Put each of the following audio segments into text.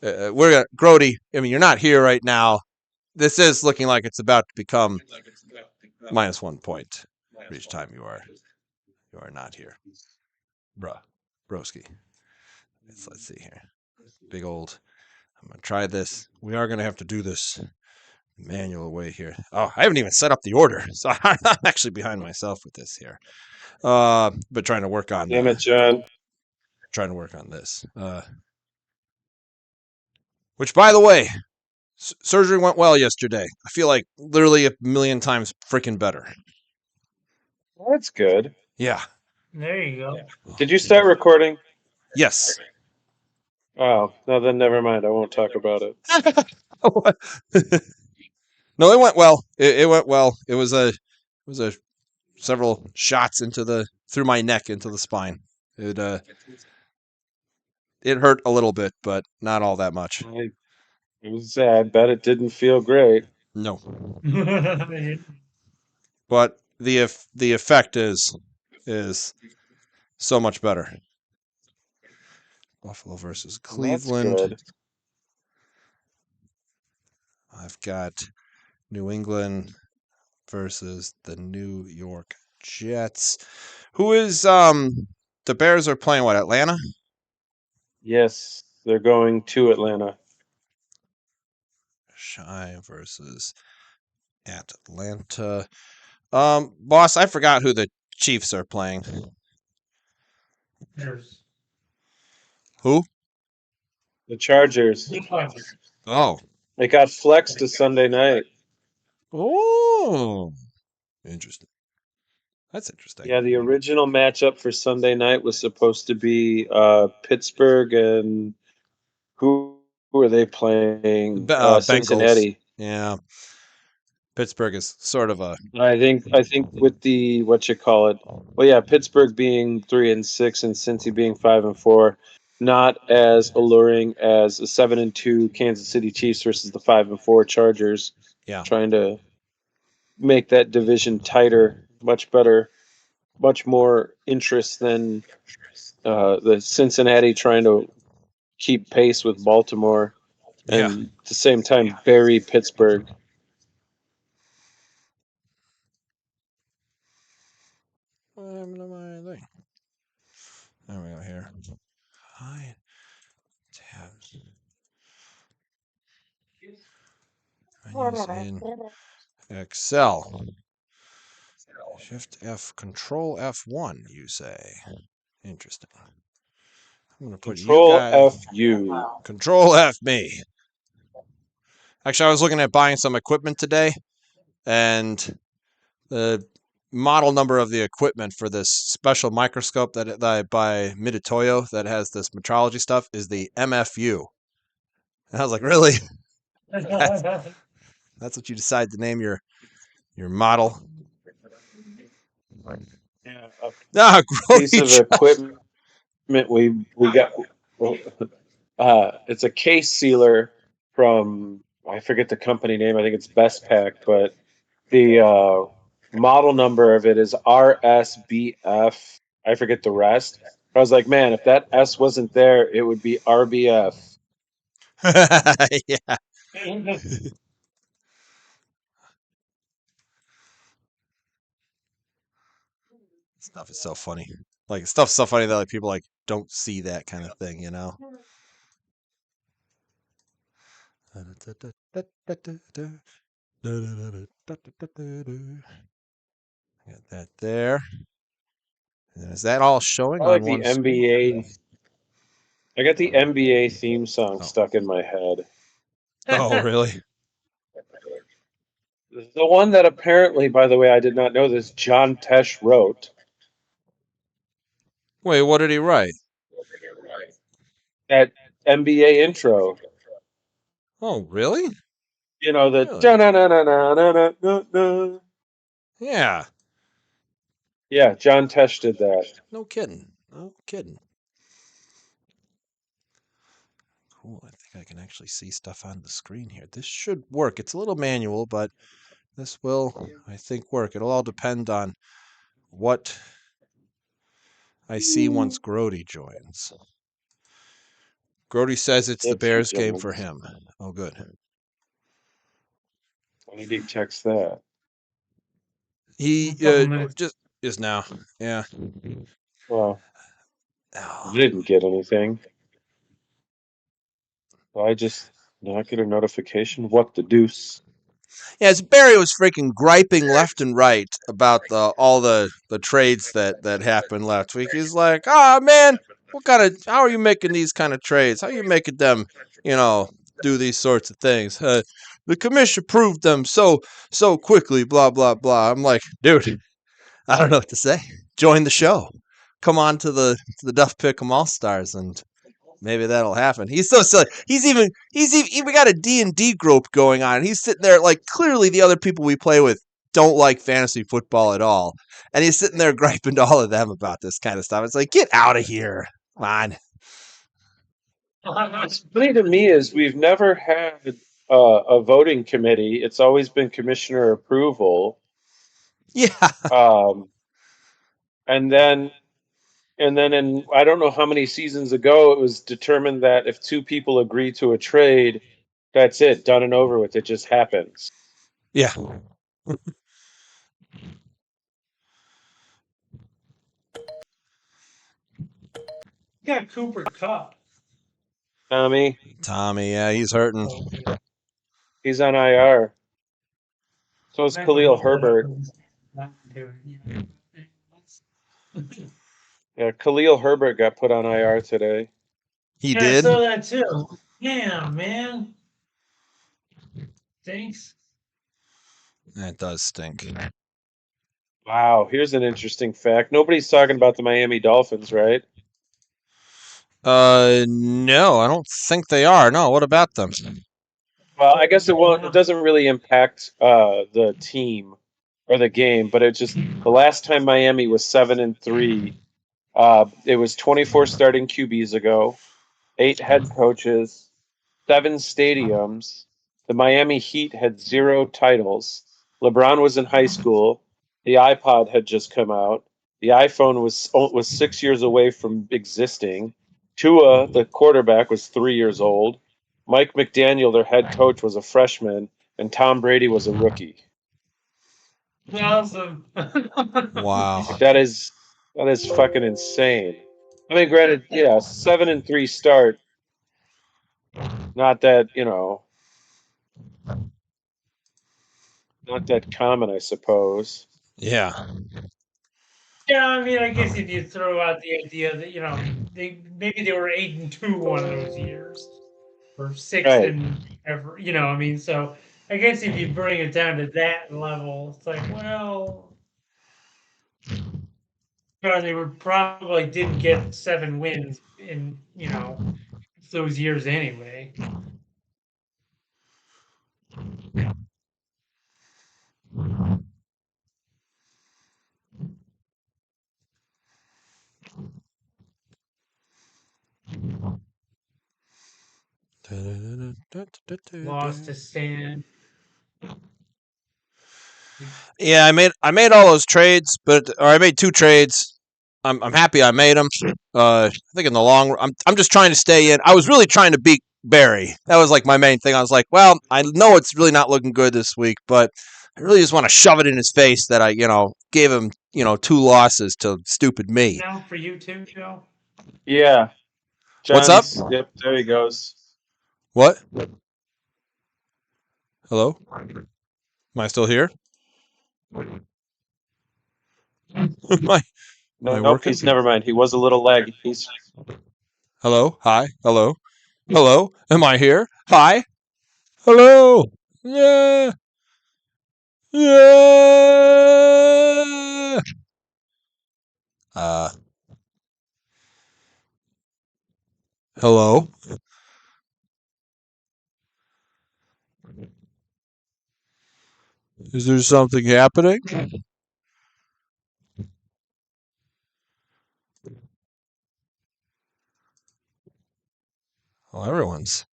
Grody. I mean, you're not here right now. This is looking like it's about to become -1 point for each time you are not here, broski. Let's see here. Big old. I'm gonna try this. We are gonna have to do this manual way here. Oh, I haven't even set up the order, so I'm actually behind myself with this here. But trying to work on. Damn it, John. Trying to work on this. Which, by the way, surgery went well yesterday. I feel like literally a million times freaking better. Well, that's good. Yeah. There you go. Did you start recording? Yes. Oh, no, then never mind. I won't talk about it. No, it went well. It went well. It was a several shots through my neck into the spine. It hurt a little bit, but not all that much. I bet it didn't feel great. No. But the effect is so much better. Buffalo versus Cleveland. That's good. I've got New England versus the New York Jets. Who is the Bears are playing what, Atlanta? Yes, they're going to Atlanta. Shy versus Atlanta. Boss, I forgot who the Chiefs are playing. Bears. Who? The Chargers. Oh. It got flexed to Sunday night. Oh. Interesting. That's interesting. Yeah, the original matchup for Sunday night was supposed to be Pittsburgh and who are they playing? Cincinnati. Yeah. Pittsburgh is sort of a. I think with the what you call it. Well, yeah, Pittsburgh being 3-6 and Cincy being 5-4, not as alluring as a 7-2 Kansas City Chiefs versus the 5-4 Chargers. Yeah. Trying to make that division tighter, much better, much more interest than the Cincinnati trying to keep pace with Baltimore and at the same time bury Pittsburgh. There we go here. Hide tabs. Menus in Excel. Shift F, Control F1, you say. Interesting. I'm going to put Control you guys. F you. Control F me. Actually, I was looking at buying some equipment today, and the model number of the equipment for this special microscope that I buy Miditoyo that has this metrology stuff is the MFU. And I was like, really? That's what you decide to name your model? Yeah, a piece of equipment we got. It's a case sealer from, I forget the company name. I think it's Best Pack, but the model number of it is RSBF. I forget the rest. I was like, man, if that S wasn't there, it would be RBF. Yeah. Stuff is so funny. Like, stuff's so funny that like people like don't see that kind of thing, you know. Got that there. And is that all showing I like on the one NBA. I got the NBA theme song stuck in my head. Oh, really? The one that apparently, by the way, I did not know this, John Tesh wrote. Wait, what did he write? That NBA intro. Oh, really? You know, the Really? Yeah. Yeah, John Tesh did that. No kidding. No kidding. Cool. I think I can actually see stuff on the screen here. This should work. It's a little manual, but this will, I think, work. It'll all depend on what I see once Grody joins. Grody says it's the It's you, Bears game for Jones. him. Oh, good. When did he text that? He A couple minutes. just is now. Yeah. Well, I Oh. didn't get anything. So I just not get a notification. What the deuce? Yeah, Barry was freaking griping left and right about all the trades that happened last week. He's like, "Ah, man, how are you making these kind of trades? How are you making them, do these sorts of things? The commission approved them so quickly, blah blah blah." I'm like, dude, I don't know what to say. Join the show. Come on to the Duff Pick'em All Stars and maybe that'll happen. He's so silly. He's even we got a D&D group going on. He's sitting there like clearly the other people we play with don't like fantasy football at all. And he's sitting there griping to all of them about this kind of stuff. It's like, get out of here. Come on. What's funny to me is we've never had a voting committee. It's always been commissioner approval. Yeah. Um, and then in I don't know how many seasons ago it was determined that if two people agree to a trade, that's it, done and over with. It just happens. Yeah. You got Cooper Cup. Tommy, Yeah, he's hurting. he's on IR. So is Khalil Herbert. Yeah, Khalil Herbert got put on IR today. He Yeah, I did? saw that too. Yeah, man. Thanks. That does stink. Wow, here's an interesting fact. Nobody's talking about the Miami Dolphins, right? No, I don't think they are. No, what about them? Well, I guess it won't. It doesn't really impact the team or the game, but it just the last time Miami was 7-3, it was 24 starting QBs ago, 8 head coaches, 7 stadiums. The Miami Heat had 0 titles. LeBron was in high school. The iPod had just come out. The iPhone was 6 years away from existing. Tua, the quarterback, was 3 years old. Mike McDaniel, their head coach, was a freshman, and Tom Brady was a rookie. Awesome. Wow. Like that is fucking insane. I mean, granted, yeah, 7-3 start. Not that not that common, I suppose. Yeah. Yeah, I mean, I guess if you throw out the idea that maybe they were 8-2 one of those years, or 6 Right. and ever, I mean, so I guess if you bring it down to that level, it's like, well, they were probably didn't get 7 wins in those years anyway. Lost to Stan. Yeah, I made all those trades, or I made 2 trades. I'm happy I made them. I think in the long run, I'm just trying to stay in. I was really trying to beat Barry. That was like my main thing. I was like, well, I know it's really not looking good this week, but I really just want to shove it in his face that I, gave him, 2 losses to stupid me. Now for you too, Joe. Yeah. What's up? Yep, there he goes. What? Hello? Am I still here? Am I Nope, working? never mind. He was a little laggy. Hello? Hi? Hello? Hello? Am I here? Hi? Hello? Yeah. Yeah. Hello? Is there something happening? Well, everyone's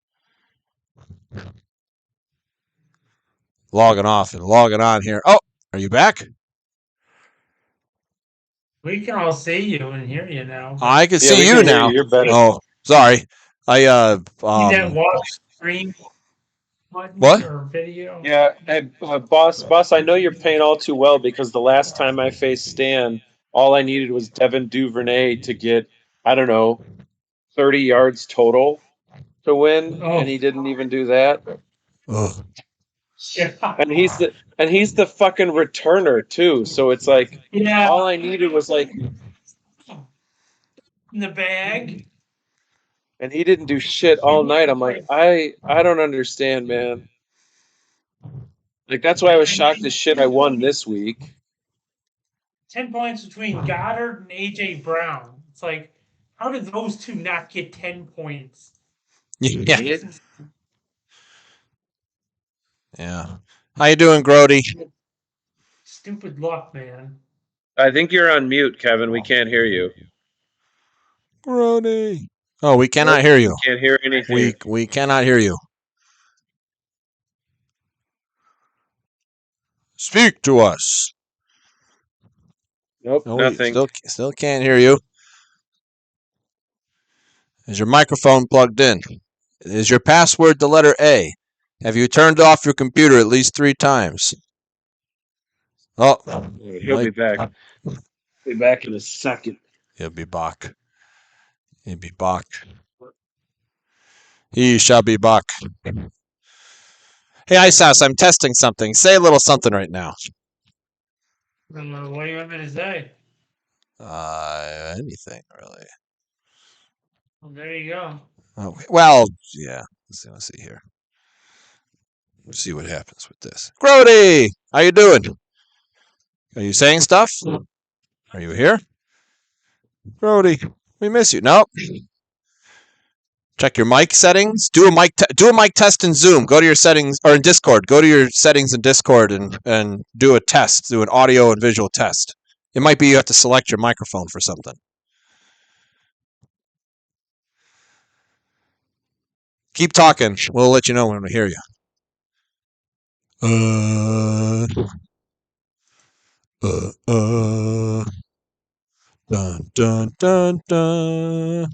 logging off and logging on here. Oh, are you back? We can all see you and hear you now. I can Yeah, see we you can hear you. now. You're better. Oh, sorry. I See that watch stream button What? or video? Yeah, and boss, I know you're paying all too well because the last time I faced Stan, all I needed was Devin Duvernay to get, I don't know, 30 yards total to win, Oh, and he didn't even do that. Ugh. yeah. And he's the fucking returner too. So it's like Yeah, all I needed was like, in the bag. and he didn't do shit all night. I'm like, I don't understand, man. Like that's why I was shocked as shit I won this week. 10 points between Goddard and AJ Brown. It's like, how did those two not get 10 points? Yeah. Yeah. How you doing, Grody? Stupid luck, man. I think you're on mute, Kevin. We can't hear you. Grody. Oh, we cannot Nope, hear you. Can't hear anything. We cannot hear you. Speak to us. Nope, No, we nothing. still can't hear you. Is your microphone plugged in? Is your password the letter A? Have you turned off your computer at least 3 times? Oh, He'll be back. Be back in a second. he'll be back. He'll be back. He shall be back. Hey, Ice House, I'm testing something. Say a little something right now. What do you want me to say? Anything really. Well, there you go. Oh, well, yeah. Let's see here. Let's see what happens with this. Grody, how you doing? Are you saying stuff? Are you here? Grody, we miss you. Nope. Check your mic settings. Do a mic test in Zoom. Go to your settings or in Discord. Go to your settings in Discord and do a test. Do an audio and visual test. It might be you have to select your microphone for something. Keep talking. We'll let you know when we hear you. Dun dun dun dun.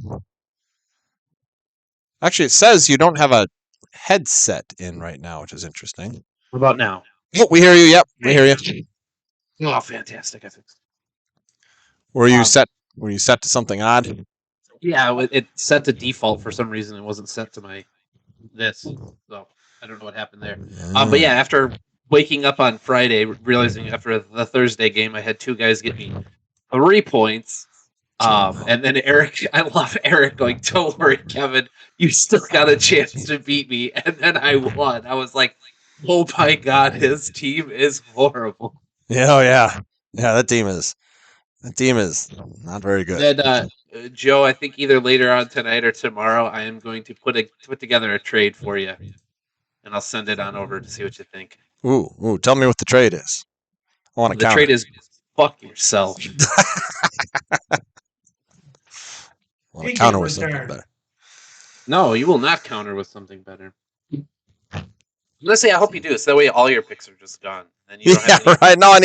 Actually, it says you don't have a headset in right now, which is interesting. What about now? Oh, we hear you. Yep, we hear you. Oh, fantastic! I think. Were you set? Were you set to something odd? Yeah, it set to default for some reason. It wasn't set to my this, so I don't know what happened there. But yeah, after waking up on Friday, realizing after the Thursday game, I had 2 guys get me 3 points. And then Eric, I love Eric going, "Don't worry, Kevin, you still got a chance to beat me." And then I won. I was like, "Oh my god, his team is horrible." Yeah, oh yeah, yeah. That team is not very good. Then Joe, I think either later on tonight or tomorrow, I am going to put together a trade for you, and I'll send it on over to see what you think. Ooh, tell me what the trade is. I want to The counter. trade is fuck yourself. I want to Take counter it with something return. better. No, you will not counter with something better. Let's say I hope you do, so that way all your picks are just gone. And you don't Yeah, have any right. Now I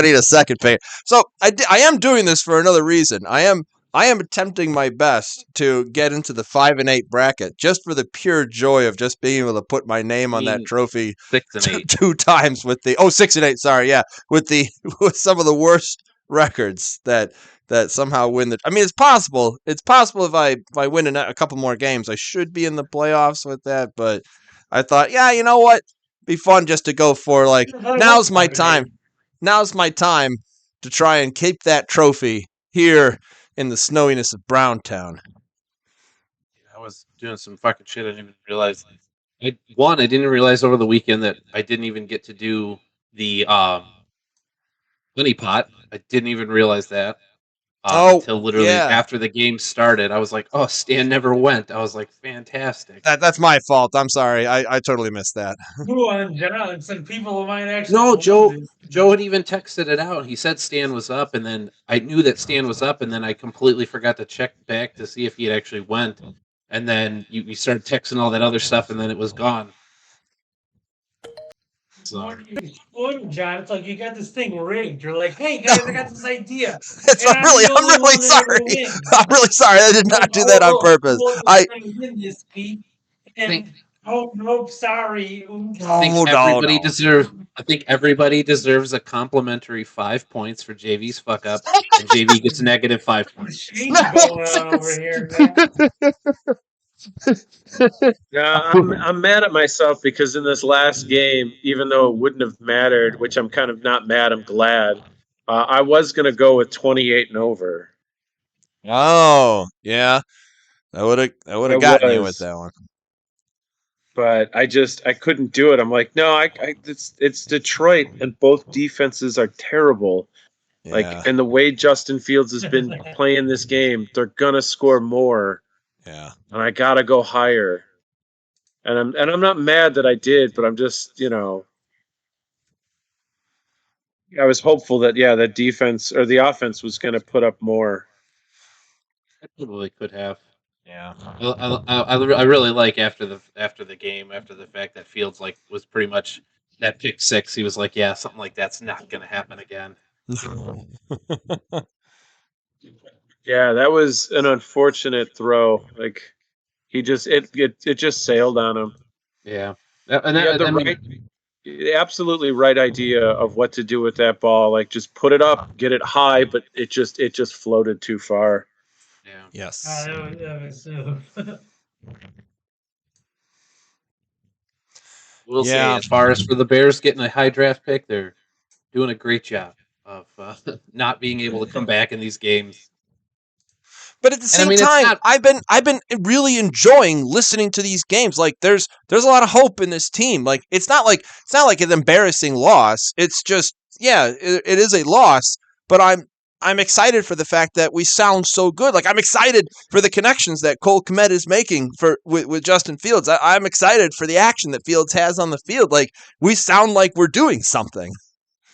need a second pick. So I am doing this for another reason. I am attempting my best to get into the 5-8 bracket just for the pure joy of just being able to put my name on that trophy 6 and 8. 2 times with the 6-8. Sorry, yeah, with some of the worst records that somehow win the. I mean, it's possible. It's possible if I win a couple more games, I should be in the playoffs with that. But I thought, yeah, you know what, be fun just to go for like now's my time. Now's my time to try and keep that trophy here in the snowiness of Browntown. I was doing some fucking shit I didn't even realize. I didn't realize over the weekend that I didn't even get to do the honey pot. I didn't even realize that until literally yeah. after the game started. I was like, "Oh, Stan never went." I was like, "Fantastic." That's my fault. I'm sorry. I totally missed that. Who on John? Some people might actually. No, Joe. love this. Joe had even texted it out. He said Stan was up, and then I knew that Stan was up, and then I completely forgot to check back to see if he had actually went. And then you started texting all that other stuff, and then it was gone. What, John? It's like you got this thing rigged. You're like, hey guys, I got this idea, It's, and I'm the I'm only really one that ever sorry. wins. I'm really sorry. I did not do that on purpose. Who else is trying to win this, Pete? think- And nope, sorry. Oops. I think Oh, everybody no. deserves. I think everybody deserves a complimentary 5 points for JV's fuck up, and JV gets negative 5 points. Shane going on over here, man. Yeah, I'm mad at myself because in this last game, even though it wouldn't have mattered, which I'm kind of not mad, I'm glad. I was gonna go with 28 and over. Oh, yeah. I would have gotten you with was, that one. but I couldn't do it. I'm like, no, it's Detroit, and both defenses are terrible. Yeah. Like, and the way Justin Fields has been playing this game, they're gonna score more, Yeah. and I gotta go higher. And I'm not mad that I did, but I'm just, I was hopeful that that defense or the offense was going to put up more. I probably could have. Yeah. I really like after the game, after the fact that Fields was pretty much that pick six. He was like, yeah, something like that's not going to happen again. Yeah, that was an unfortunate throw. Like he just it just sailed on him. Yeah, He had the absolutely right idea of what to do with that ball. Like just put it up, get it high, but it just floated too far. Yeah. Yes. That was We'll see. Yeah. As far as for the Bears getting a high draft pick, they're doing a great job of not being able to come back in these games. But at the And I same mean, it's time, not. I've been really enjoying listening to these games. Like there's a lot of hope in this team. Like it's not like an embarrassing loss. It's just it is a loss, but I'm excited for the fact that we sound so good. Like I'm excited for the connections that Cole Kmet is making with Justin Fields. I'm excited for the action that Fields has on the field. Like we sound like we're doing something.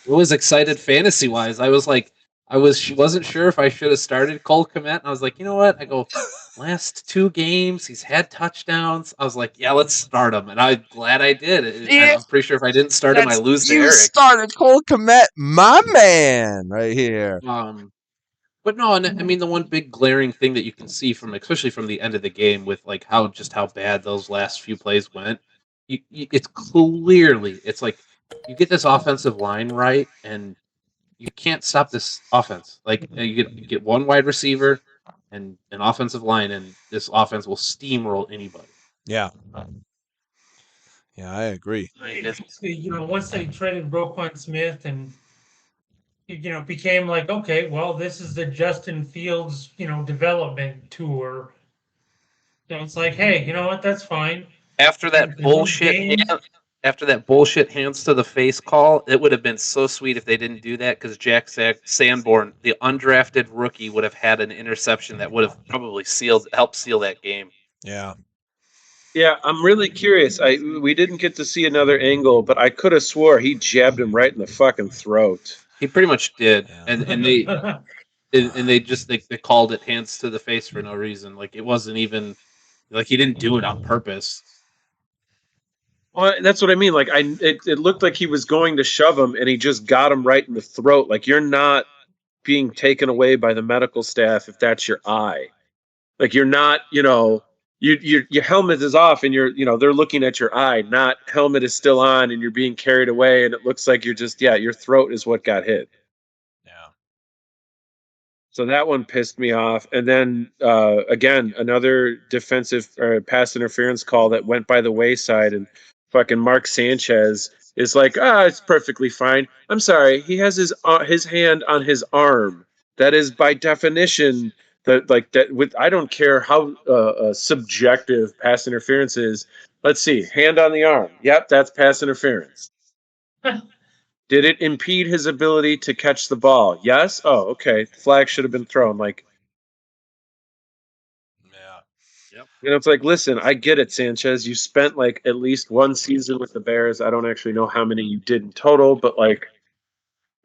I was excited fantasy wise. Wasn't sure if I should have started Cole Kmet. And I was like, you know what? I go last 2 games, he's had touchdowns. I was like, yeah, let's start him, and I'm glad I did. I'm pretty sure if I didn't start him, I lose to You Eric. started Cole Kmet, my man, right here. But no, and I mean the one big glaring thing that you can see especially from the end of the game, with like how bad those last few plays went. It's clearly like you get this offensive line right, and you can't stop this offense. Like you get one wide receiver and an offensive line, and this offense will steamroll anybody. Yeah. Yeah, I agree. Once they traded Roquan Smith and became like, okay, well, this is the Justin Fields, development tour. So it's like, hey, you know what? That's fine. After that bullshit hands to the face call, it would have been so sweet if they didn't do that, because Jack Sanborn, the undrafted rookie, would have had an interception that would have probably helped seal that game. Yeah. Yeah, I'm really curious. We didn't get to see another angle, but I could have swore he jabbed him right in the fucking throat. He pretty much did, Yeah. and they just they called it hands to the face for no reason. Like it wasn't even like he didn't do it on purpose. Well, that's what I mean. Like it looked like he was going to shove him, and he just got him right in the throat. Like you're not being taken away by the medical staff if that's your eye. Like you're not, your helmet is off, and they're looking at your eye. Not helmet is still on, and you're being carried away, and it looks like you're just your throat is what got hit. Yeah. So that one pissed me off. And then again, another defensive pass interference call that went by the wayside, and fucking Mark Sanchez is like, it's perfectly fine. I'm sorry, he has his hand on his arm. That is by definition that. With I don't care how subjective pass interference is. Let's see, hand on the arm. Yep, that's pass interference. Did it impede his ability to catch the ball? Yes. Oh, okay. Flag should have been thrown. Like, Yeah. Yep. it's like, listen, I get it, Sanchez. You spent like at least one season with the Bears. I don't actually know how many you did in total, but like,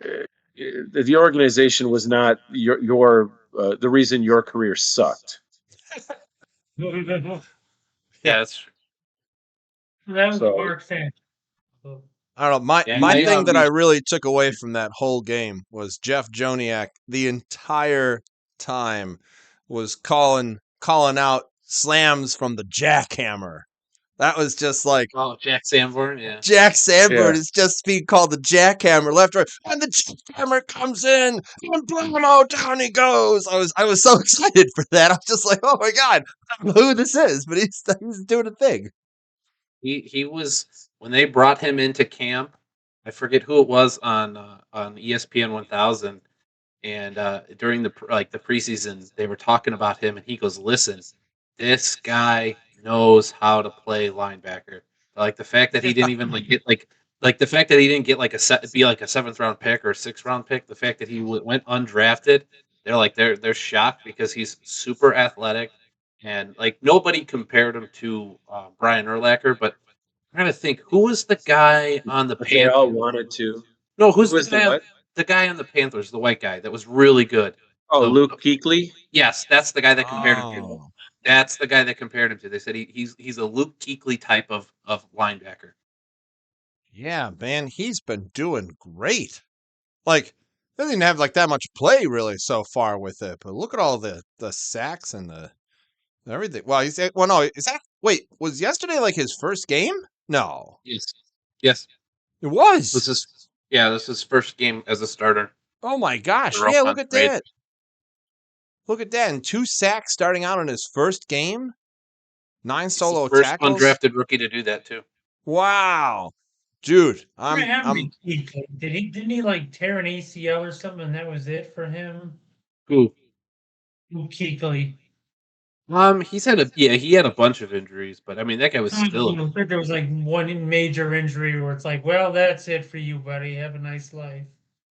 the organization was not the reason your career sucked. Yeah, that's true. That was So- Mark Sanchez. I don't know. My Yeah, my I, thing that I really took away from that whole game was Jeff Joniak the entire time was calling out slams from the jackhammer. That was just like Oh, Jack Sanborn, yeah. Jack Sanford Yeah. is just being called the jackhammer left, right, and the jackhammer comes in and blammo down he goes. I was so excited for that. I was just like, oh my god, I don't know who this is, but he's doing a thing. He was when they brought him into camp. I forget who it was on ESPN 1000, and during the the preseason, they were talking about him, and he goes, "Listen, this guy knows how to play linebacker. Like the fact that he didn't even get like the fact that he didn't get like be like a 7th round pick or a 6th round pick. The fact that he went undrafted, they're shocked because he's super athletic, and like nobody compared him to Brian Urlacher, but I'm trying to think who was the guy on the But they all Panthers. wanted to. No, Who who's was the what? the guy on the Panthers, the white guy that was really good. Oh, The Luke Kuechly. Yes, that's the guy that compared him to. Oh, That's the guy that compared him to. They said he's a Luke Kuechly type of linebacker. yeah, man, he's been doing great. Like, he doesn't even have like that much play really so far with it, but look at all the sacks and the everything. Well, no, is that wait, was yesterday like his first game? No. Yes, yes. It was. This is his first game as a starter. Oh my gosh. They're all Yeah, on look at trade. that. Look at that. And 2 sacks starting out in his first game. 9 He's the solo first tackles. undrafted rookie to do that too. Wow. Dude, What I'm happened to Kuechly? Didn't he like tear an ACL or something and that was it for him? Who? Kuechly. He had a bunch of injuries, but I mean that guy was still. I think there was like one major injury where it's like, well, that's it for you, buddy. Have a nice life.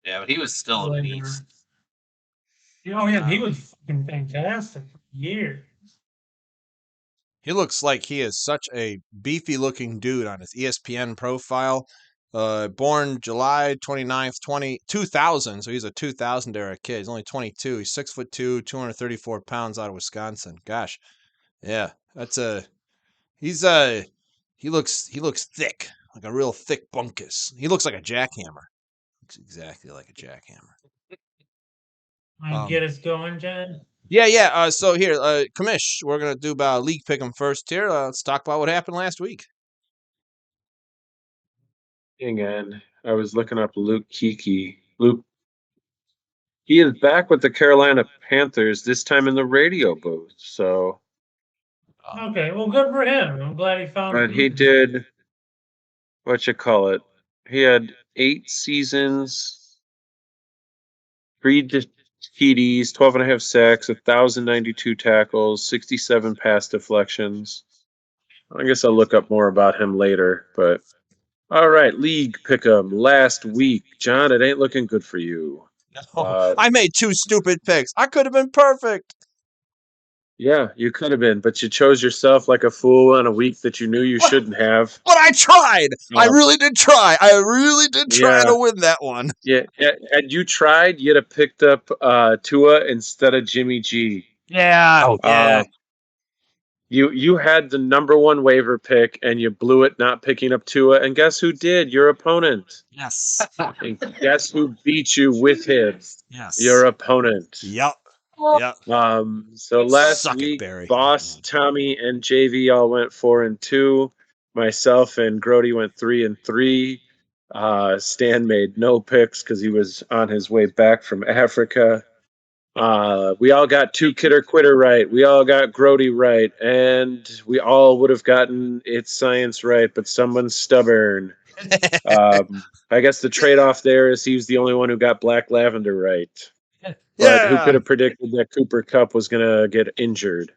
Yeah, but he was still a Later. beast. Oh yeah, he was fucking fantastic for years. he looks like he is such a beefy looking dude on his ESPN profile. Born July 29th, 2000, so he's a 2000 era kid. He's only 22. He's 6'2", 234 pounds out of Wisconsin. Gosh. Yeah, that's he looks thick, like a real thick bunkus. He looks like a jackhammer. Looks exactly like a jackhammer. Get us going, John? Yeah. So here, Kamish, we're gonna do about league pick'em first here. Let's talk about what happened last week. Hang on. I was looking up Luke Kuechly. He is back with the Carolina Panthers, this time in the radio booth. So, Okay, well, good for him. I'm glad he found. but he did what you call it. He had 8 seasons, 3 TDs, 12 and a half sacks, 1,092 tackles, 67 pass deflections. I guess I'll look up more about him later. But all right, league pick'em last week, John. It ain't looking good for you. I made 2 stupid picks. I could have been perfect. Yeah, you could have been, but you chose yourself like a fool on a week that you knew you shouldn't have. But I tried. I really did try. I really did try Yeah. to win that one. Yeah, had you tried, you'd have picked up Tua instead of Jimmy G. Yeah. Oh, yeah. You had the number 1 waiver pick, and you blew it not picking up Tua. And guess who did? Your opponent. Yes. And guess who beat you with him? Yes. Your opponent. Yep. Yep. So last Suck it, week, Barry. Boss, Tommy, and JV all went 4-2. Myself and Grody went 3-3. Stan made no picks because he was on his way back from Africa. We all got 2 Kidder Quitter right. We all got Grody right. And we all would have gotten It's Science right, but someone's stubborn. I guess the trade-off there is he was the only one who got Black Lavender right. But who could have predicted that Cooper Kupp was going to get injured?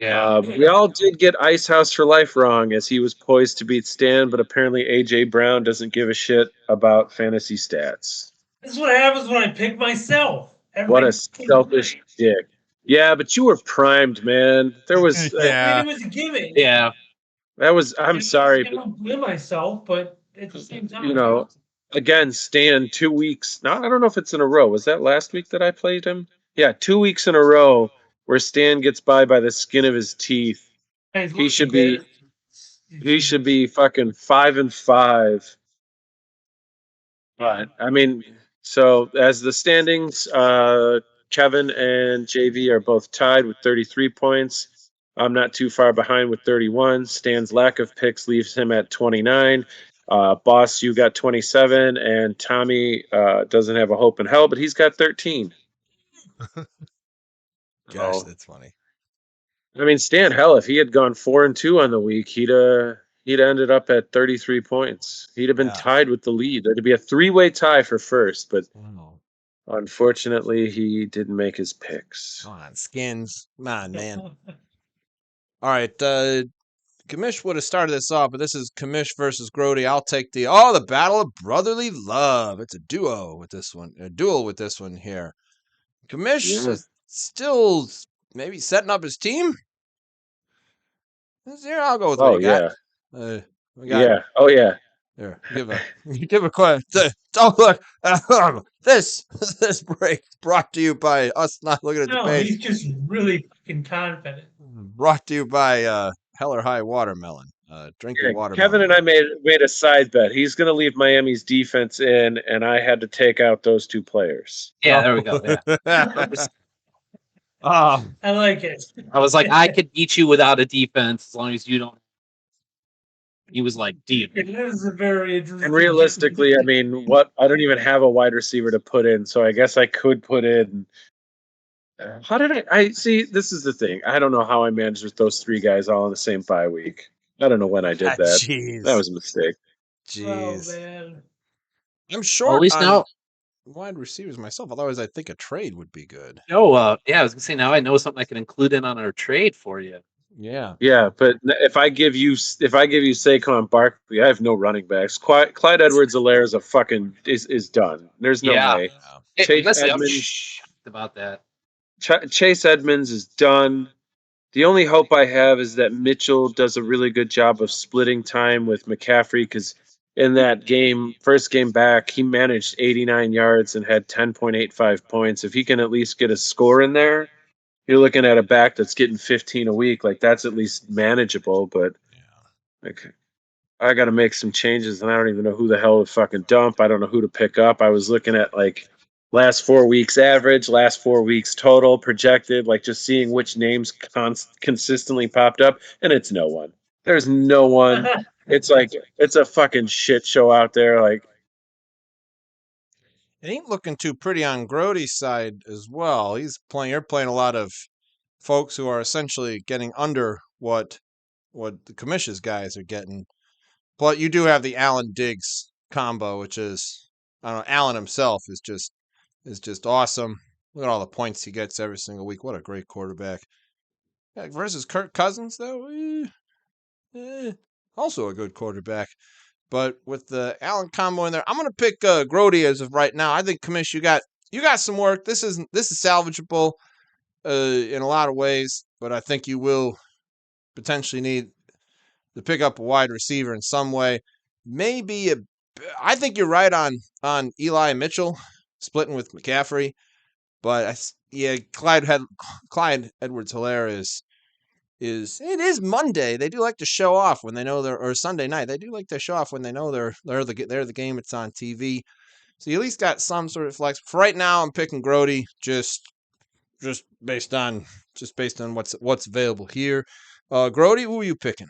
yeah. We all did get Ice House for Life wrong, as he was poised to beat Stan, but apparently A.J. Brown doesn't give a shit about fantasy stats. This is what happens when I pick myself. What a selfish dick. Yeah, but you were primed, man. There was... I mean, it was a gimmick. Yeah. That was... I'm sorry. I don't blame myself, but at the same time... You know, again, Stan, 2 weeks... Now, I don't know if it's in a row. Was that last week that I played him? Yeah, 2 weeks in a row where Stan gets by the skin of his teeth. He should be fucking 5-5. But I mean, so as the standings, Kevin and JV are both tied with 33 points. I'm not too far behind with 31. Stan's lack of picks leaves him at 29. Boss, you got 27, and Tommy doesn't have a hope in hell, but he's got 13. Gosh, So, that's funny. I mean, Stan, hell, if he had gone 4-2 on the week, he'd ended up at 33 points. He'd have been Yeah. tied with the lead. There'd be a 3-way tie for first, but Wow. unfortunately, he didn't make his picks. Come on, skins. Come on, man. All right, Kamish would have started this off, but this is Kamish versus Grody. I'll take the battle of brotherly love. It's a duo with this one, a duel with this one here. Kamish Yeah. is still maybe setting up his team. Here, I'll go with what Oh you got. yeah, We got yeah, oh yeah. here. Give a question. Don't look. This break brought to you by us not looking at the No, page. he's just really fucking confident. Brought to you by Hell or High Watermelon. Drinking Yeah, watermelon. Kevin and I made a side bet. He's going to leave Miami's defense in, and I had to take out those two players. Yeah, there we go. Yeah. Oh, I like it. I was like, I could beat you without a defense as long as you don't. He was like, deal. It is a very interesting. And realistically, I mean, I don't even have a wide receiver to put in, so I guess I could put in. How did I see? This is the thing. I don't know how I managed with those three guys all in the same bye week. I don't know when I did that. jeez. That was a mistake. Oh Jeez. man. I'm Well, at short least on now. wide receivers myself. Otherwise, I think a trade would be good. No, yeah, I was gonna say now I know something I can include in on our trade for you. Yeah. Yeah, but if I give you Saquon Barkley, I have no running backs. Clyde Edwards-Helaire is a fucking is done. There's no Yeah. way. Hey, Chase honestly, I'm Edmonds, shocked about that. Chase Edmonds is done. The only hope I have is that Mitchell does a really good job of splitting time with McCaffrey because in that game, first game back, he managed 89 yards and had 10.85 points. If he can at least get a score in there, you're looking at a back that's getting 15 a week. Like that's at least manageable. But like, I got to make some changes, and I don't even know who the hell to fucking dump. I don't know who to pick up. I was looking at like last 4 weeks average, last 4 weeks total projected, like just seeing which names consistently popped up, and it's no one. There's no one. It's like it's a fucking shit show out there. Like It ain't looking too pretty on Grody's side as well. You're playing a lot of folks who are essentially getting under what the Commission's guys are getting. But you do have the Allen Diggs combo, which is I don't know, Allen himself is just awesome. Look at all the points he gets every single week. What a great quarterback. Yeah, versus Kirk Cousins though, also a good quarterback. But with the Allen combo in there, I'm gonna pick Grody as of right now. I think Commish, you got some work. This is salvageable in a lot of ways, but I think you will potentially need to pick up a wide receiver in some way. I think you're right on Eli Mitchell splitting with McCaffrey, but Clyde Edwards-Helaire it is Monday. They do like to show off when they know or Sunday night. They do like to show off when they know they're the game. It's on TV, so you at least got some sort of flex. For right now, I'm picking Grody just based on what's available here. Grody, who are you picking?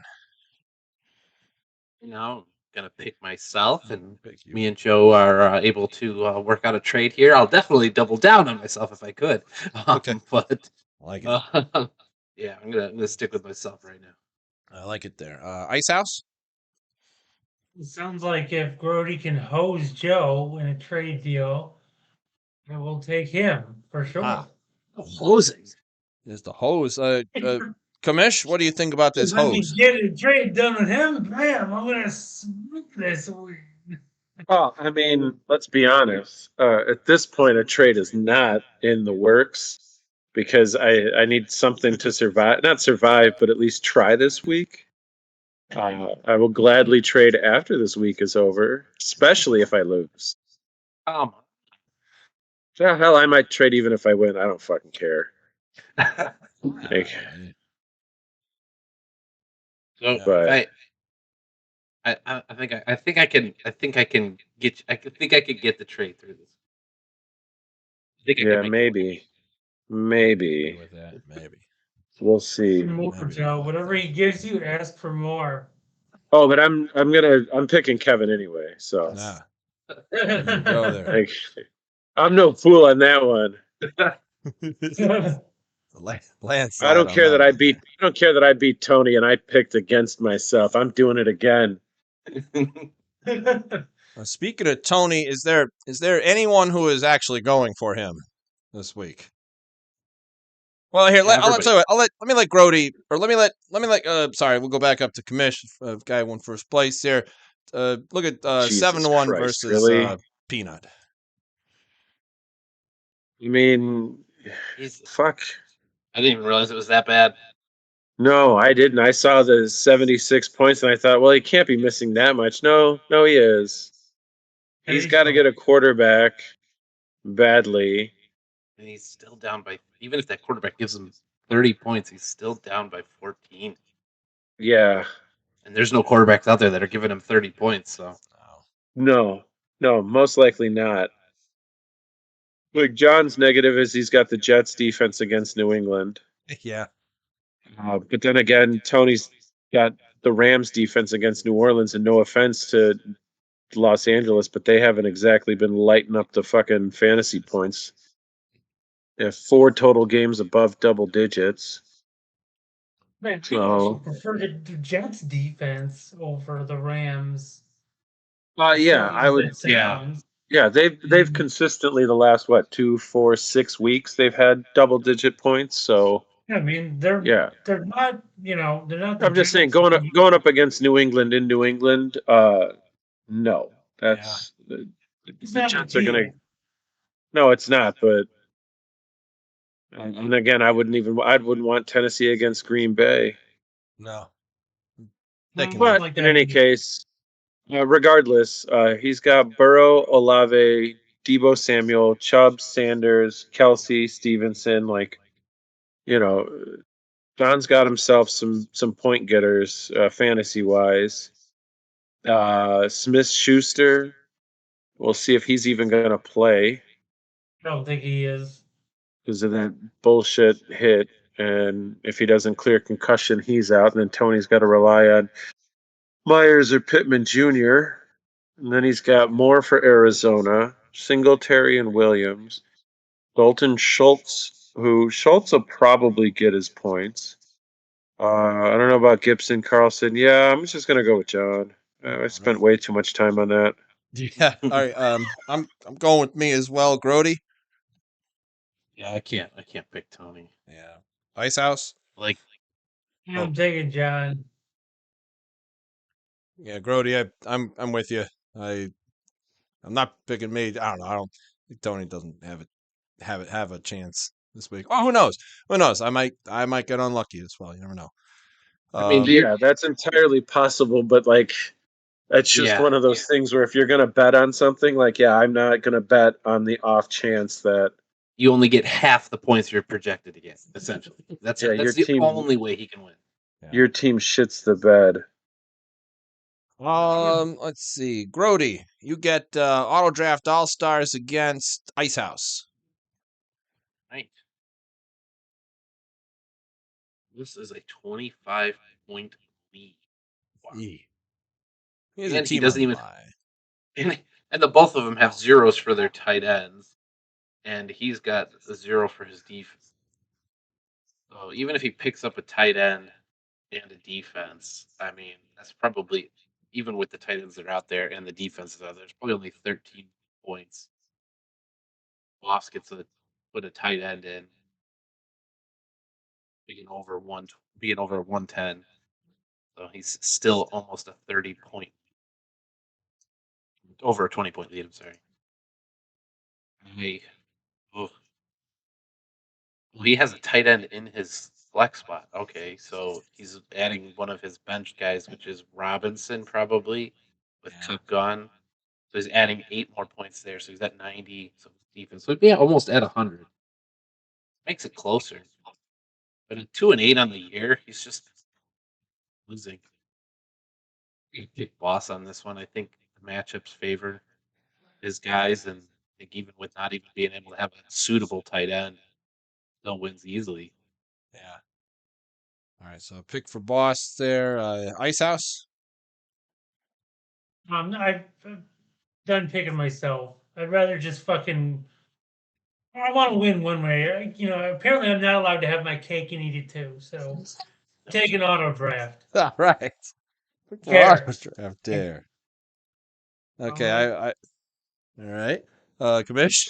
I'm gonna pick myself, and Pick you. me and Joe are able to work out a trade here. I'll definitely double down on myself if I could. Okay. But I like it. yeah, I'm gonna stick with myself right now. I like it there. Ice House. It sounds like if Grody can hose Joe in a trade deal, I will take him for sure. Ah. Hosing. Is the hose. Kamish, what do you think about this Let me hose? get a trade done with him. Bam! I'm gonna sweep this week. oh, I mean, let's be honest. At this point, a trade is not in the works because I need something to survive. Not survive, but at least try this week. I will gladly trade after this week is over, especially if I lose. Yeah, hell, I might trade even if I win. I don't fucking care. Like, So But- I think I can get I think I could get the trade through this. I think I Yeah, can make it work. maybe. With that, maybe. We'll see. More, Maybe Joe. not. Whatever he gives you, ask for more. Oh, but I'm picking Kevin anyway. So Nah, you go there. like, I'm no fool on that one. Landslide I don't on care that that I one. beat. I don't care that I beat Tony and I picked against myself. I'm doing it again. Speaking of Tony, is there anyone who is actually going for him this week? Well, here I'll tell you what. Let me let Grody, or let me let. Sorry, we'll go back up to Commish. Guy won first place here. Look at Jesus 7-1 Christ, versus really? Peanut. I mean, fuck. I didn't even realize it was that bad. No, I didn't. I saw the 76 points and I thought, well, he can't be missing that much. No, he is. He's got to get a quarterback badly. And he's still down by, even if that quarterback gives him 30 points, he's still down by 14. Yeah. And there's no quarterbacks out there that are giving him 30 points. So No, most likely not. Like, John's negative is he's got the Jets defense against New England. Yeah. But then again, Tony's got the Rams defense against New Orleans, and no offense to Los Angeles, but they haven't exactly been lighting up the fucking fantasy points. They have 4 total games above double digits. Man, I So, prefer the Jets defense over the Rams. yeah, I would. Yeah, they've consistently the last 2, 4, 6 weeks they've had double digit points. So I mean, they're not, they're not the I'm just saying Jets. going up against New England in New England. No, that's the Jets are gonna. No, it's not. But and again, I wouldn't want Tennessee against Green Bay. No. But in any case, regardless, he's got Burrow, Olave, Debo Samuel, Chubb, Sanders, Kelsey, Stevenson. Like, John's got himself some point getters, fantasy wise. Smith Schuster. We'll see if he's even going to play I don't think he is. because of that bullshit hit. And if he doesn't clear concussion, he's out. And then Tony's got to rely on Myers or Pittman Jr. And then he's got Moore for Arizona, Singletary and Williams, Dalton Schultz, who Schultz will probably get his points. I don't know about Gibson, Carlson. Yeah, I'm just gonna go with John. I spent way too much time on that. Yeah. All right. I'm going with me as well, Grody. Yeah, I can't pick Tony. Yeah. Ice House. I'm taking John. Yeah, Grody. I'm with you. I'm not picking me. I don't know. I don't think Tony doesn't have a chance this week. Oh, who knows? Who knows? I might get unlucky as well. You never know. I mean, yeah, that's entirely possible, but that's just one of those things where if you're gonna bet on something, I'm not gonna bet on the off chance that you only get half the points you're projected to get. Essentially, that's your the team, only way he can win. Your team shits the bed. Let's see. Grody, you get auto draft all stars against Ice House. Right. This is a 25-point lead. Wow. He doesn't even. And the both of them have zeros for their tight ends, and he's got a 0 for his defense. So even if he picks up a tight end and a defense, I mean, that's probably, even with the tight ends that are out there and the defenses out there, there's probably only 13 points. Boss gets to put a tight end in, being over 110. So he's still almost a 30-point, over a 20-point lead. I'm sorry. Well, he has a tight end in his flex spot. Okay, so he's adding one of his bench guys, which is Robinson, probably, with Cook gone. So he's adding 8 more points there. So he's at 90. So defense. So yeah, almost at 100. Makes it closer. But at 2-8 on the year, he's just losing. Pick Boss on this one. I think the matchups favor his guys, and I think even with not even being able to have a suitable tight end, still wins easily. Yeah. All right, so pick for boss there. Ice House. I've done picking myself. I'd rather just fucking. I want to win one way. Apparently I'm not allowed to have my cake and eat it too. So take an auto draft. All right. Pick for Cares. draft there. Okay, Uh-huh. all right. Commish.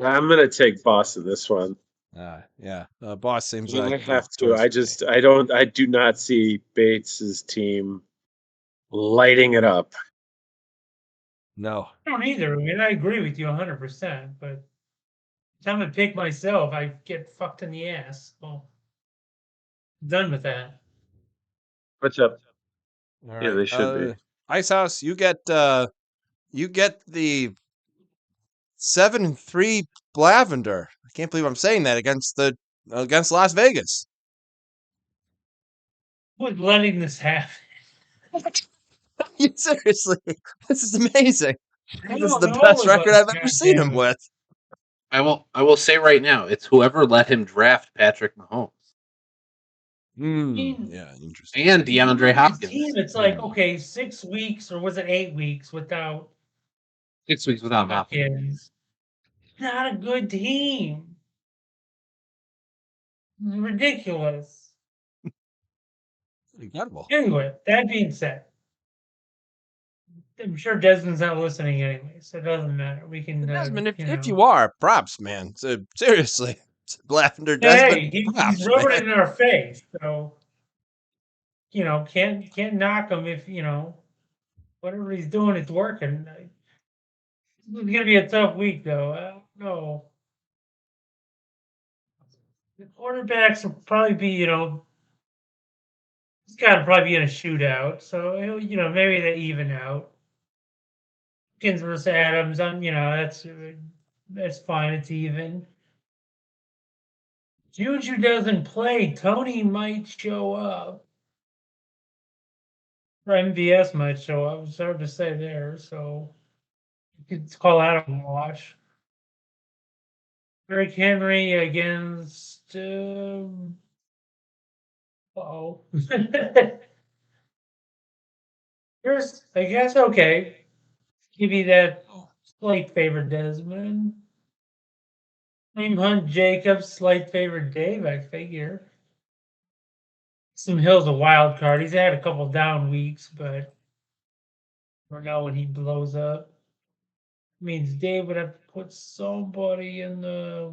I'm gonna take Boston this one. Yeah. Boss seems I like have the to. choice for me. I do not see Bates's team lighting it up. No. I don't either. I mean, I agree with you 100%, but time to pick myself, I get fucked in the ass. Well, done with that. What's up? All Yeah, right. they should be. Ice House, you get the 7-3 Lavender. I can't believe I'm saying that against Las Vegas. Who's letting this happen? Seriously, this is amazing. I This is know, the all best of record us, I've ever seen him goddammit. with. I will say right now, it's whoever let him draft Patrick Mahomes Yeah, interesting. and DeAndre His Hopkins. team, it's like, okay, 6 weeks, or was it 8 weeks without 6 weeks without Hopkins. Hopkins? Not a good team. Ridiculous. Incredible. Anyway, that being said, I'm sure Desmond's not listening anyway, so it doesn't matter. We can, Desmond, if you you know. are, props, man. So, seriously, Lavender Desmond, Hey, he's props, rubbing man. it in our face, so can't knock him if whatever he's doing, it's working. It's gonna be a tough week, though. I don't know. The quarterbacks will probably be, it's got to probably be in a shootout. So maybe they even out. Kins versus Adams, that's fine. It's even. Juju doesn't play. Tony might show up. Or MVS might show up. It's hard to say there. So you could call that a wash. Rick Henry against. Oh. Here's, I guess, okay. Give you that slight favorite Desmond. Name Hunt Jacobs, slight favorite Dave, I figure. Some Hill's a wild card. He's had a couple down weeks, but we're now when he blows up. Means Dave would have to put somebody in the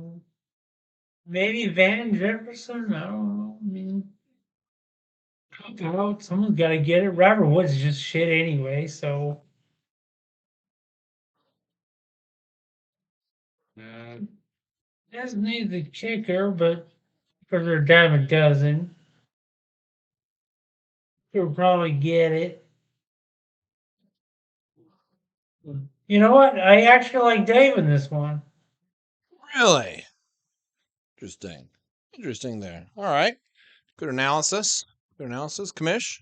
maybe Van Jefferson. I don't know. I mean, cook out. Someone's got to get it. Robert Woods is just shit anyway, so. Doesn't need the kicker, but for their dime a dozen, he'll probably get it. You know what? I actually like Dave in this one. Really interesting there. All right, good analysis. Commish.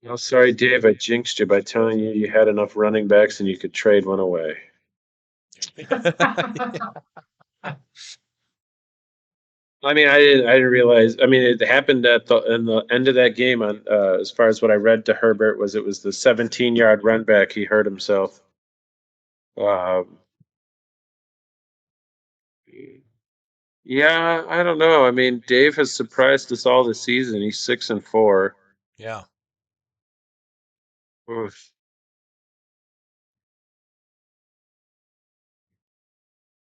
Oh, sorry, Dave. I jinxed you by telling you you had enough running backs and you could trade one away. I mean, I didn't realize. I mean, it happened in the end of that game. On as far as what I read to Herbert was, it was the 17-yard run back. He hurt himself. Yeah, I don't know. I mean, Dave has surprised us all this season. He's 6-4. Yeah. Oof.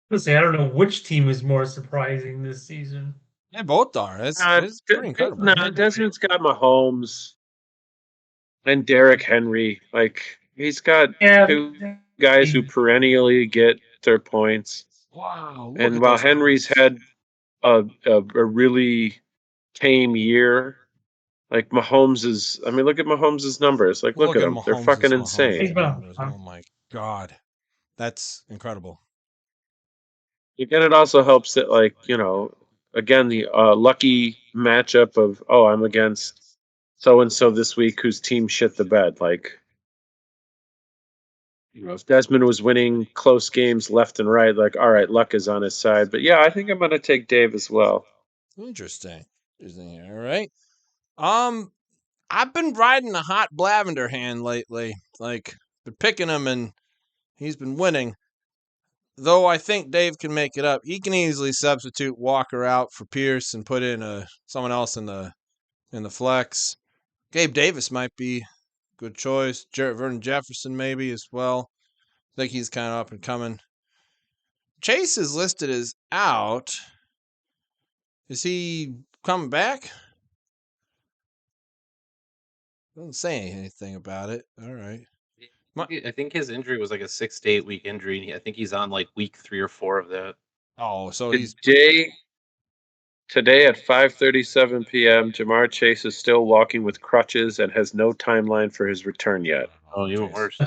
Honestly, I don't know which team is more surprising this season. They both are. It's pretty incredible. No, Desmond's got Mahomes and Derrick Henry. Like he's got Yeah, two guys who perennially get their points. Wow. Look And at while those Henry's numbers. had a really tame year, like Mahomes is. I mean, look at Mahomes' numbers. Like, look at them. They're fucking insane. numbers. Oh my god, that's incredible. Again, it also helps that, like, again, the lucky matchup of, oh, I'm against so and so this week whose team shit the bed. Like, if Desmond was winning close games left and right, like, all right, luck is on his side. But yeah, I think I'm going to take Dave as well. Interesting. All right. I've been riding a hot Blavender hand lately. Like, been picking him, and he's been winning. Though I think Dave can make it up. He can easily substitute Walker out for Pierce and put in someone else in the flex. Gabe Davis might be a good choice. Vernon Jefferson maybe as well. I think he's kind of up and coming. Chase is listed as out. Is he coming back? Doesn't say anything about it. All right. I think his injury was like a 6 to 8 week injury, and I think he's on like week 3 or 4 of that. Oh, so he's Today at 5:37 p.m., Jamar Chase is still walking with crutches and has no timeline for his return yet. Oh, even jeez. worse.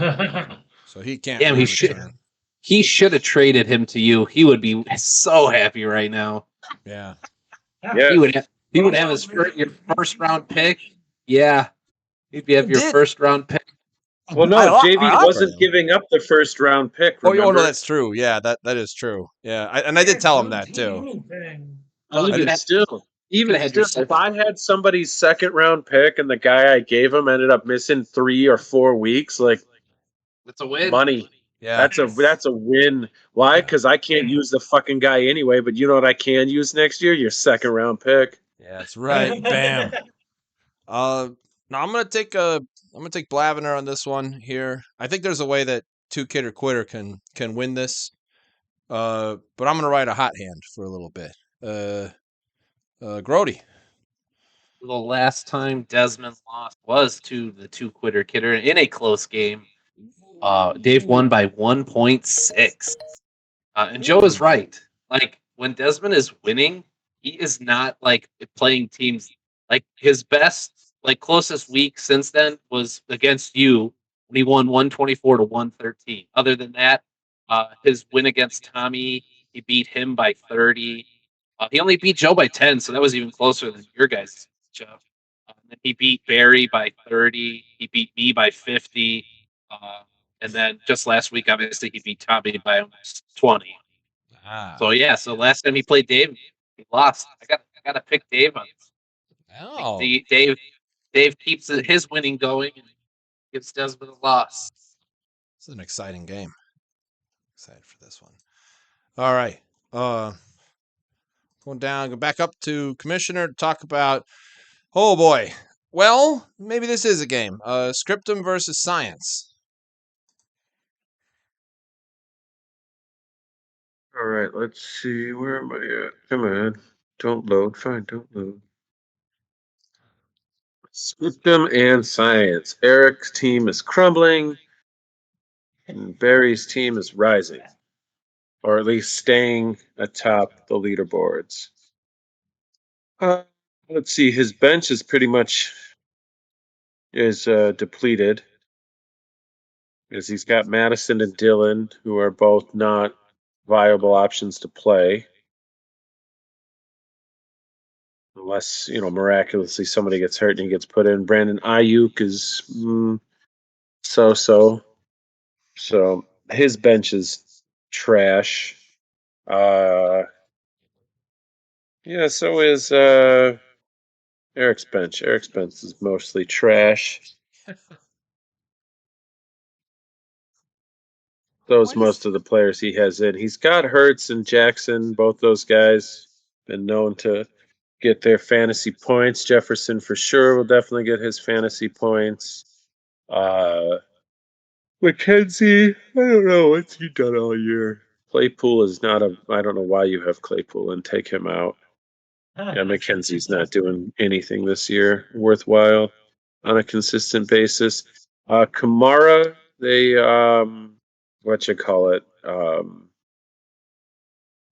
So he can't. Damn, really he should. return. He should have traded him to you. He would be so happy right now. Yeah. Yeah. He would have your first round pick. Yeah. He'd have your first round pick. Well, no, JV wasn't giving up the first round pick. Oh, Remember? no, that's true. Yeah, that is true. Yeah, I did tell him that too. Even if I had somebody's second round pick and the guy I gave him ended up missing 3 or 4 weeks, like, that's a win. Money. Yeah, that's a win. Why? Because I can't use the fucking guy anyway. But you know what I can use next year? Your second round pick. Yeah, that's right. Bam. Now I'm gonna take Blaviner on this one here. I think there's a way that 2-Kid or Quitter can win this. But I'm gonna ride a hot hand for a little bit. Grody. The last time Desmond lost was to the 2-Quitter Kidder in a close game. Dave won by 1.6. And Joe is right. Like, when Desmond is winning, he is not like playing teams. Like, his best, like, closest week since then was against you when he won 124 to 113. Other than that, his win against Tommy, he beat him by 30. He only beat Joe by 10, so that was even closer than your guys' matchup. Then he beat Barry by 30. He beat me by 50. And then just last week, obviously, he beat Tommy by almost 20. So yeah, so last time he played Dave, he lost. I got to pick Dave on this. Oh. Dave keeps his winning going and gives Desmond a loss. This is an exciting game. Excited for this one. All right. Going down, go back up to Commissioner to talk about. Oh boy. Well, maybe this is a game. Scriptum versus Science. All right, let's see. Where am I at? Come on. Don't load. Fine, don't load. Scriptum and Science. Eric's team is crumbling, and Barry's team is rising, or at least staying atop the leaderboards. Let's see. His bench is pretty much depleted, because he's got Madison and Dylan, who are both not viable options to play. Unless, miraculously somebody gets hurt and he gets put in. Brandon Ayuk is so. So his bench is trash. Yeah, so is Eric's bench. Eric's bench is mostly trash. Those most of the players he has in. He's got Hurts and Jackson. Both those guys been known to get their fantasy points. Jefferson for sure will definitely get his fantasy points. McKenzie, I don't know what's he done all year. Claypool is not I don't know why you have Claypool and take him out. Yeah, McKenzie's not doing anything this year worthwhile on a consistent basis. Kamara, they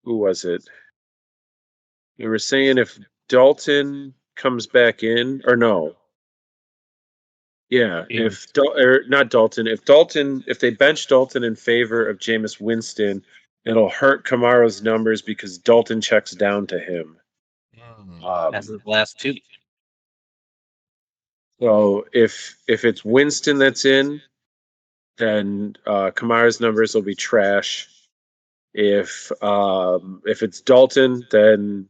who was it? You were saying if Dalton comes back in, or no? Yeah, if they bench Dalton in favor of Jameis Winston, it'll hurt Kamara's numbers because Dalton checks down to him. as of the last two. So if it's Winston that's in, then Kamara's numbers will be trash. If it's Dalton, then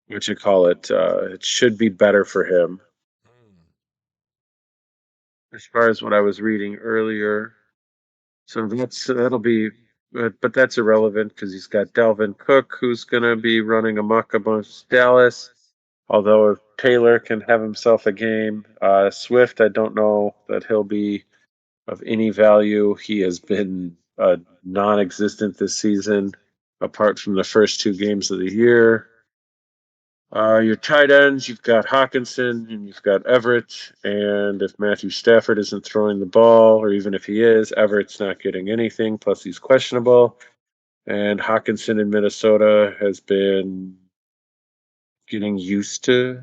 what you call it? It should be better for him. As far as what I was reading earlier, so that'll be, but that's irrelevant because he's got Dalvin Cook, who's going to be running amok against Dallas. Although if Taylor can have himself a game, Swift, I don't know that he'll be of any value. He has been non-existent this season, apart from the first two games of the year. Your tight ends, you've got Hawkinson and you've got Everett. And if Matthew Stafford isn't throwing the ball, or even if he is, Everett's not getting anything, plus he's questionable. And Hawkinson in Minnesota has been getting used to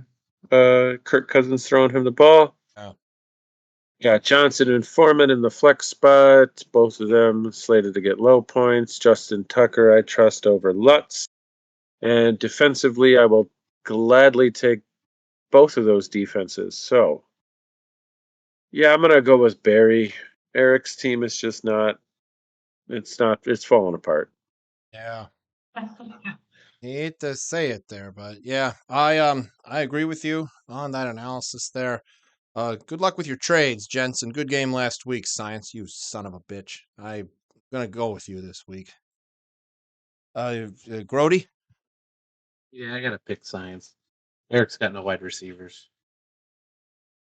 Kirk Cousins throwing him the ball. Oh. Got Johnson and Foreman in the flex spot. Both of them slated to get low points. Justin Tucker, I trust over Lutz. And defensively, I will gladly take both of those defenses. So, yeah, I'm going to go with Barry. Eric's team is just it's falling apart. Yeah. Hate to say it there, but yeah, I agree with you on that analysis there. Good luck with your trades, gents, and good game last week, Science. You son of a bitch. I'm gonna go with you this week. Grody? Yeah, I gotta pick Science. Eric's got no wide receivers.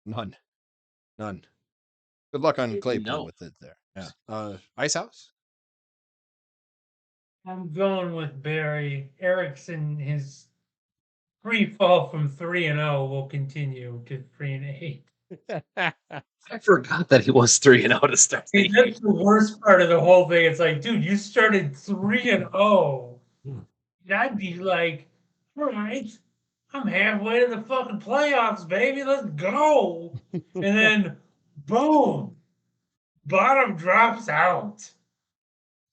None. Good luck on Claypool No. with it there. Yeah. Ice House? I'm going with Barry. Erickson, his free fall from 3-0 will continue to 3-8. I forgot that he was 3-0 to start the See, that's the worst part of the whole thing. It's like, dude, you started 3-0. And I'd be like, all right, I'm halfway to the fucking playoffs, baby. Let's go. And then, boom, bottom drops out.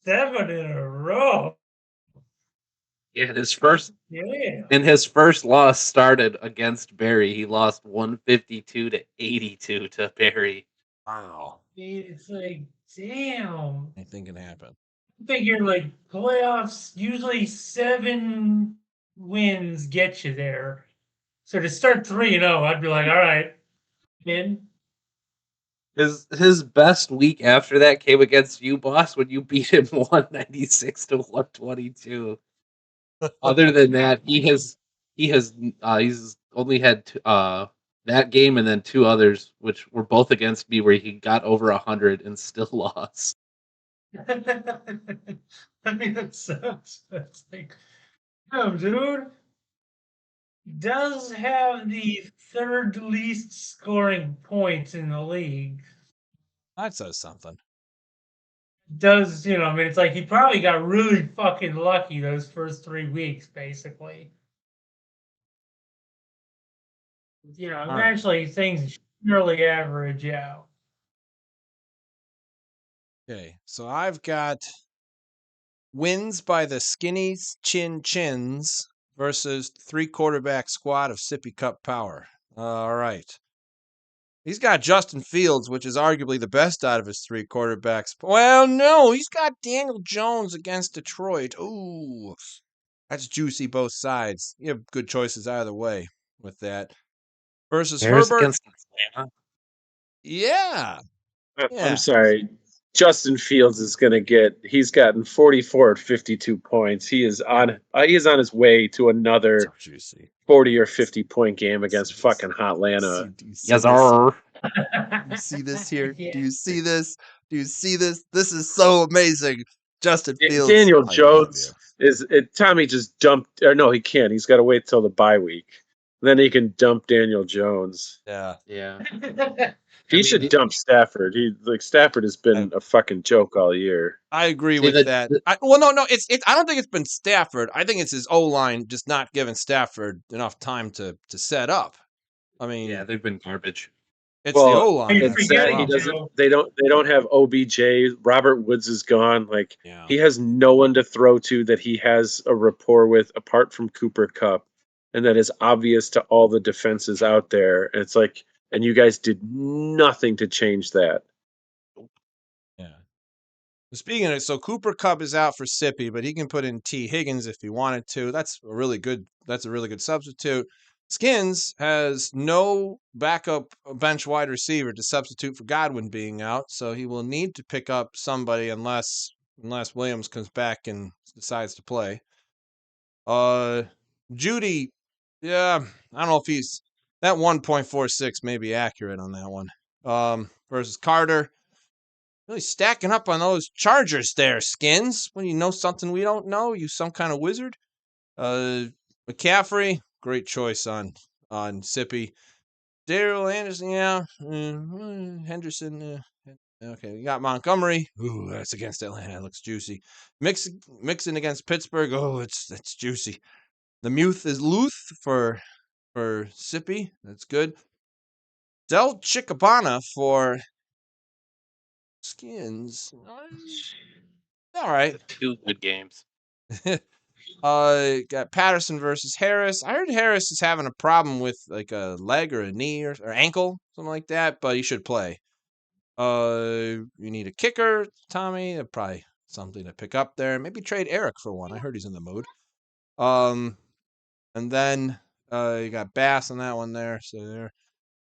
7 in a row. Yeah, his first loss started against Barry. He lost 152-82 to Barry. Wow. It's like, damn. Anything can happen. I figure like playoffs, usually 7 wins get you there. So to start 3-0, I'd be like, all right, in. His best week after that came against you, boss, when you beat him 196-122. Other than that, he's only had that game and then 2 others, which were both against me, where he got over 100 and still lost. I mean, that sucks. That's like, oh, dude. Does have the 3rd least scoring points in the league. That says something. Does, I mean, it's like he probably got really fucking lucky those first 3 weeks, basically. Eventually things surely average out. Okay, so I've got wins by the Skinnies Chins versus 3-quarterback squad of Sippy Cup Power. All right. He's got Justin Fields, which is arguably the best out of his 3 quarterbacks. Well, no, he's got Daniel Jones against Detroit. Ooh, that's juicy both sides. You have good choices either way with that. Versus Bears Herbert. against Atlanta. Yeah. I'm sorry. Justin Fields he's gotten 44 at 52 points. He is on his way to another So juicy. 40 or 50 point game against fucking Hotlanta. Yes, sir. Do you see this here? Yeah. Do you see this? Do you see this? This is so amazing. Justin Fields. Daniel I love Jones you. Tommy just dumped, or no, he can't. He's got to wait till the bye week. Then he can dump Daniel Jones. Yeah. He should dump Stafford. Stafford has been a fucking joke all year. I agree with that. I don't think it's been Stafford. I think it's his O-line just not giving Stafford enough time to set up. I mean, Yeah, they've been garbage. It's the Well, O line. You're it's that he forgetting, doesn't. Joe. They don't have OBJ. Robert Woods is gone. Like Yeah. he has no one to throw to that he has a rapport with apart from Cooper Kupp, and that is obvious to all the defenses out there. And it's like, and you guys did nothing to change that. Yeah. Speaking of it, so Cooper Kupp is out for Sippy, but he can put in T. Higgins if he wanted to. That's a really good substitute. Skins has no backup bench wide receiver to substitute for Godwin being out, so he will need to pick up somebody unless Williams comes back and decides to play. Judy, yeah, I don't know if he's that 1.46 may be accurate on that one. Versus Carter. Really stacking up on those Chargers there, Skins. When you know something we don't know, you some kind of wizard. McCaffrey, great choice on Sippy. Daryl Anderson, yeah. Henderson, okay. We got Montgomery. Ooh, that's against Atlanta. It looks juicy. Mixing against Pittsburgh. Oh, that's juicy. The Muth is Luth for Sippy. That's good. Del Chicabana for Skins. All right. 2 good games. Got Patterson versus Harris. I heard Harris is having a problem with like a leg or a knee or ankle, something like that, but he should play. You need a kicker, Tommy. Probably something to pick up there. Maybe trade Eric for one. I heard he's in the mood. And then you got Bass on that one there. So there.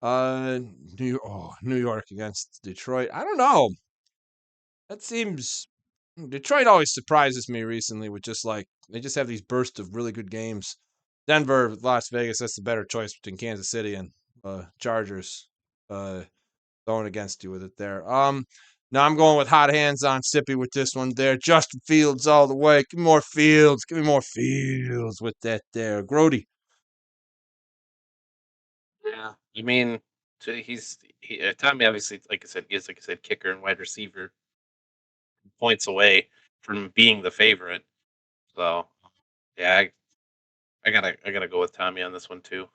New York against Detroit. I don't know. That seems Detroit always surprises me recently with just like they just have these bursts of really good games. Denver, Las Vegas, that's the better choice between Kansas City and Chargers. Going against you with it there. Now I'm going with hot hands on Sippy with this one there. Justin Fields all the way. Give me more Fields. Give me more Fields with that there. Grody. Yeah, I mean, Tommy obviously, like I said, kicker and wide receiver, points away from being the favorite. So, yeah, I gotta go with Tommy on this one too.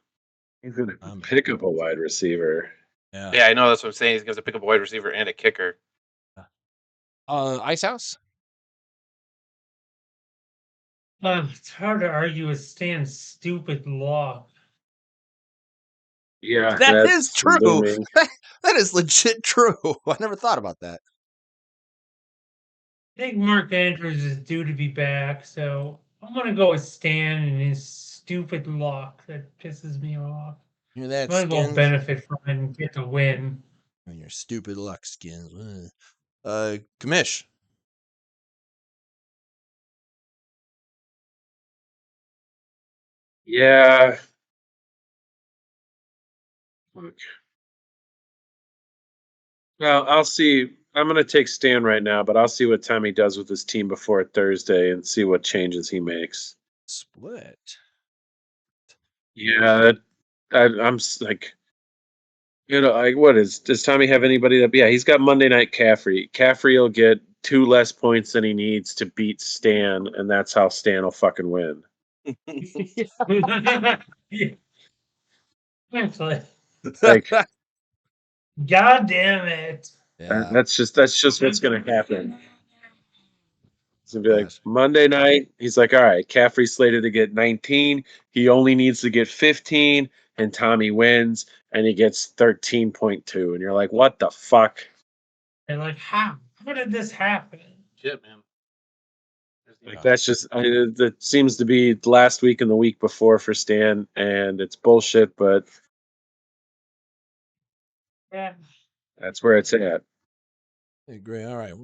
He's gonna pick up a wide receiver. Yeah, I know that's what I'm saying. He's going to pick up a wide receiver and a kicker. Ice House. It's hard to argue with Stan's stupid law. Yeah, That is true. looming. That is legit true. I never thought about that. I think Mark Andrews is due to be back, so I'm gonna go with Stan and his stupid luck that pisses me off. Hear that, Might as well Skins? benefit from it and get the win. And your stupid luck, Skins. Commish. Yeah. Fuck. Well, I'll see. I'm going to take Stan right now, but I'll see what Tommy does with his team before Thursday and see what changes he makes. Split. Yeah, I'm like, like does Tommy have anybody that? Yeah, he's got Monday Night Caffrey. Caffrey will get 2 less points than he needs to beat Stan, and that's how Stan will fucking win. Yeah. Actually, Like, God damn it. Yeah. that's just what's going to happen. It's gonna be like Gosh. Monday night. He's like, all right, Caffrey's slated to get 19. He only needs to get 15, and Tommy wins, and he gets 13.2. And you're like, what the fuck? And like, how? How did this happen? Shit, man. Like that's just that seems to be last week and the week before for Stan, and it's bullshit. But Yeah. that's where it's at. I agree. All right.